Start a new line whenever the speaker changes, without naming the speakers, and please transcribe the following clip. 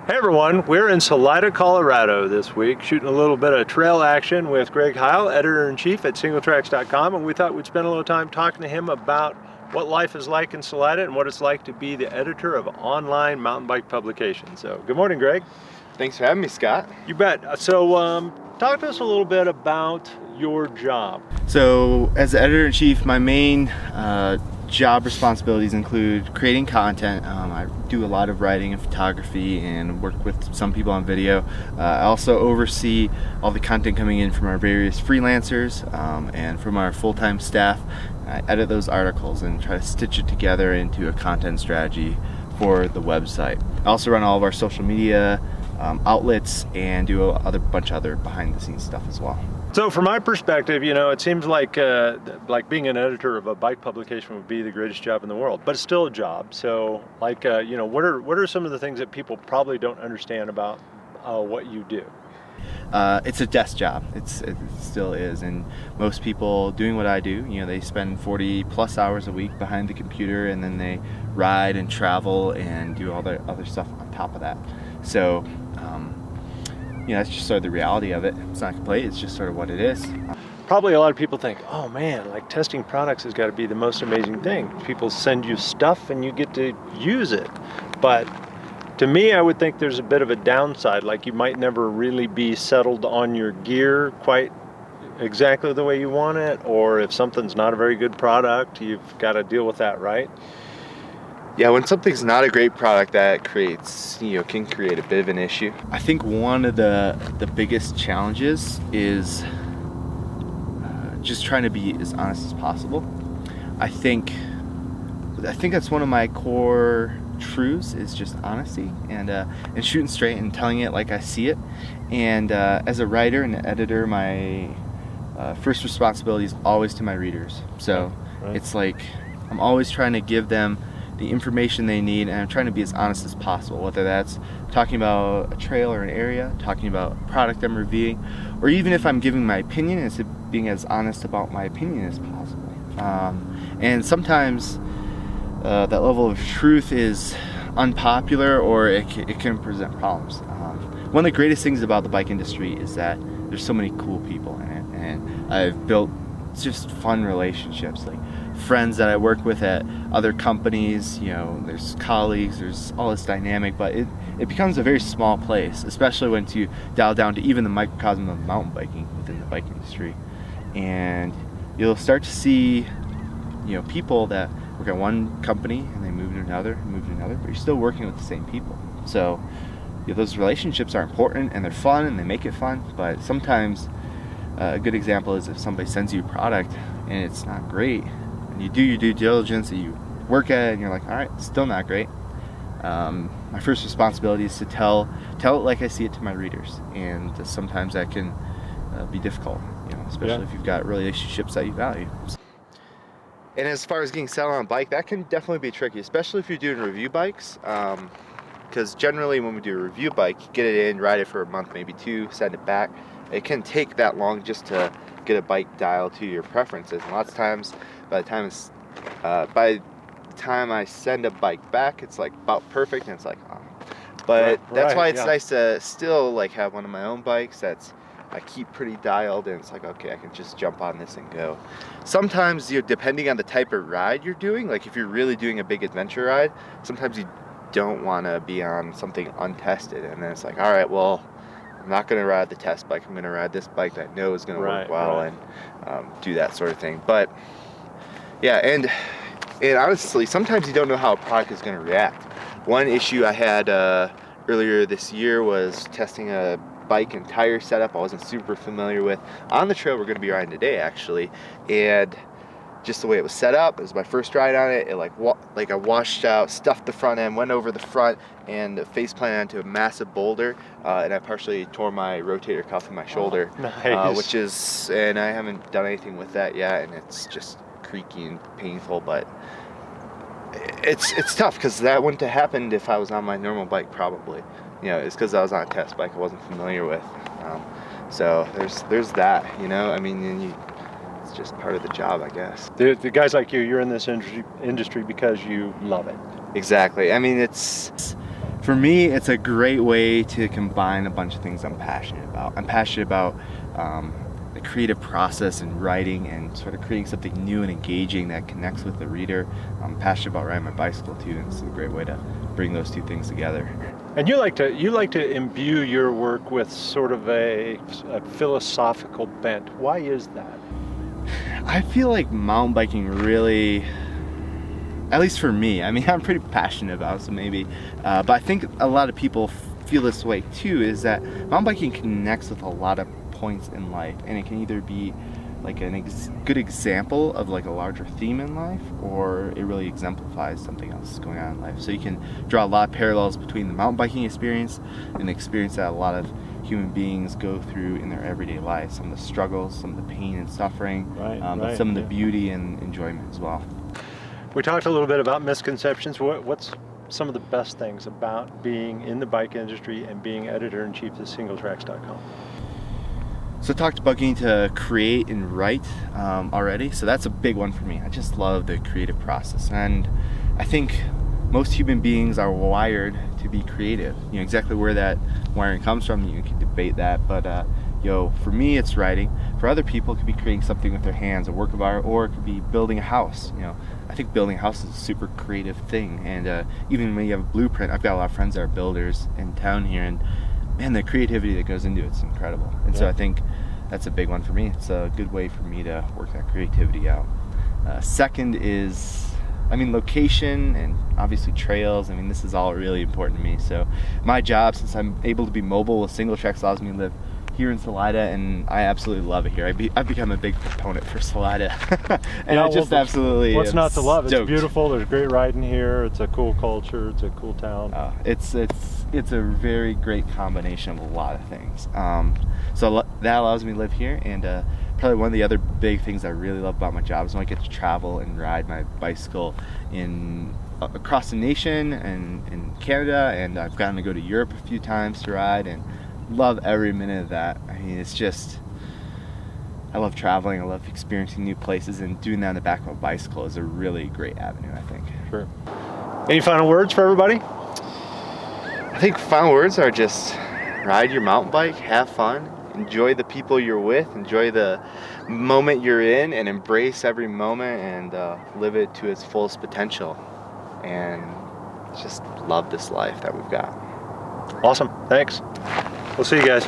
Hey everyone, we're in Salida, Colorado this week, shooting a little bit of trail action with Greg Heil, editor-in-chief at singletracks.com, and we thought we'd spend a little time talking to him about what life is like in Salida and what it's like to be the editor of online mountain bike publications. So, good morning, Greg.
Thanks for having me, Scott.
You bet. So, talk to us a little bit about your job.
So, as the editor-in-chief, my main job responsibilities include creating content. I do a lot of writing and photography and work with some people on video. I also oversee all the content coming in from our various freelancers and from our full-time staff. I edit those articles and try to stitch it together into a content strategy for the website. I also run all of our social media outlets and do a bunch of other behind-the-scenes stuff as well.
So from my perspective, you know, it seems like being an editor of a bike publication would be the greatest job in the world, but it's still a job. So you know, what are some of the things that people probably don't understand about what you do?
It's a desk job. It still is, and most people doing what I do, you know, they spend 40 plus hours a week behind the computer, and then they ride and travel and do all the other stuff on top of that. So you know, that's just sort of the reality of it. It's not complete, it's just sort of what it is.
Probably a lot of people think, oh man, like testing products has got to be the most amazing thing. People send you stuff and you get to use it. But to me, I would think there's a bit of a downside, like you might never really be settled on your gear quite exactly the way you want it, or if something's not a very good product, you've got to deal with that, right?
Yeah, when something's not a great product, that can create a bit of an issue. I think one of the biggest challenges is just trying to be as honest as possible. I think that's one of my core truths, is just honesty and shooting straight and telling it like I see it. And as a writer and an editor, my first responsibility is always to my readers. So It's like I'm always trying to give them the information they need, and I'm trying to be as honest as possible, whether that's talking about a trail or an area, talking about a product I'm reviewing, or even if I'm giving my opinion, it's being as honest about my opinion as possible. And sometimes that level of truth is unpopular, or it can present problems. One of the greatest things about the bike industry is that there's so many cool people in it, and I've built just fun relationships, like friends that I work with at other companies. You know, there's colleagues, there's all this dynamic, but it becomes a very small place, especially once you dial down to even the microcosm of mountain biking within the bike industry. And you'll start to see, you know, people that work at one company and they move to another, but you're still working with the same people. So you know, those relationships are important and they're fun and they make it fun, but sometimes a good example is if somebody sends you a product and it's not great, and you do your due diligence and you work at it and you're like, all right, it's still not great. My first responsibility is to tell it like I see it to my readers, and sometimes that can be difficult, you know, especially if you've got relationships that you value. And as far as getting settled on a bike, that can definitely be tricky, especially if you're doing review bikes. Because generally when we do a review bike, you get it in, ride it for a month, maybe two, send it back. It can take that long just to get a bike dialed to your preferences. And lots of times, by the time I send a bike back, it's like about perfect, and it's like, oh. But that's why it's nice to still like have one of my own bikes that's I keep pretty dialed, and it's like, okay, I can just jump on this and go. Sometimes, you know, depending on the type of ride you're doing, like if you're really doing a big adventure ride, sometimes you don't want to be on something untested, and then it's like, all right, well, I'm not going to ride the test bike. I'm going to ride this bike that I know is going to work well and do that sort of thing. But yeah, and honestly, sometimes you don't know how a product is going to react. One issue I had earlier this year was testing a bike and tire setup I wasn't super familiar with on the trail we're going to be riding today, actually. And just the way it was set up, it was my first ride on it. It like I washed out, stuffed the front end, went over the front, and face planted onto a massive boulder, and I partially tore my rotator cuff in my shoulder.
Nice.
And I haven't done anything with that yet, and it's just creaky and painful, but it's tough because that wouldn't have happened if I was on my normal bike, probably. You know, it's because I was on a test bike I wasn't familiar with. So there's that, you know. I mean, it's just part of the job, I guess.
The guys like you're in this industry because you love it.
Exactly. I mean, it's For me, it's a great way to combine a bunch of things I'm passionate about. I'm passionate about the creative process and writing and sort of creating something new and engaging that connects with the reader. I'm passionate about riding my bicycle too, and it's a great way to bring those two things together.
And you like to imbue your work with sort of a philosophical bent. Why is that?
I feel like mountain biking really, at least for me, I mean, I'm pretty passionate about it, so maybe, but I think a lot of people feel this way too, is that mountain biking connects with a lot of points in life, and it can either be like a good example of like a larger theme in life, or it really exemplifies something else going on in life. So you can draw a lot of parallels between the mountain biking experience and the experience that a lot of human beings go through in their everyday life. Some of the struggles, some of the pain and suffering, but some of the beauty and enjoyment as well.
We talked a little bit about misconceptions. What's some of the best things about being in the bike industry and being editor-in-chief of singletracks.com?
So I talked about getting to create and write already, so that's a big one for me. I just love the creative process, and I think most human beings are wired to be creative. You know, exactly where that wiring comes from, you can debate that, but for me it's writing. For other people, it could be creating something with their hands, a work of art, or it could be building a house. I think building a house is a super creative thing, and even when you have a blueprint, I've got a lot of friends that are builders in town here, and man, the creativity that goes into it's incredible. And so I think that's a big one for me. It's a good way for me to work that creativity out. Second is, location and obviously trails. This is all really important to me. So my job, since I'm able to be mobile with Single Tracks, allows me to live here in Salida, and I absolutely love it here. I've become a big proponent for Salida, and I just absolutely.
What's not to love?
Stoked.
It's beautiful. There's great riding here. It's a cool culture. It's a cool town.
It's a very great combination of a lot of things. So that allows me to live here, and probably one of the other big things I really love about my job is when I get to travel and ride my bicycle across the nation and in Canada, and I've gotten to go to Europe a few times to ride, and love every minute of that. It's just, I love traveling, I love experiencing new places, and doing that on the back of a bicycle is a really great avenue, I think.
Sure. Any final words for everybody?
I think final words are just ride your mountain bike, have fun, enjoy the people you're with, enjoy the moment you're in, and embrace every moment and live it to its fullest potential, and just love this life that we've got.
Awesome. Thanks. We'll see you guys.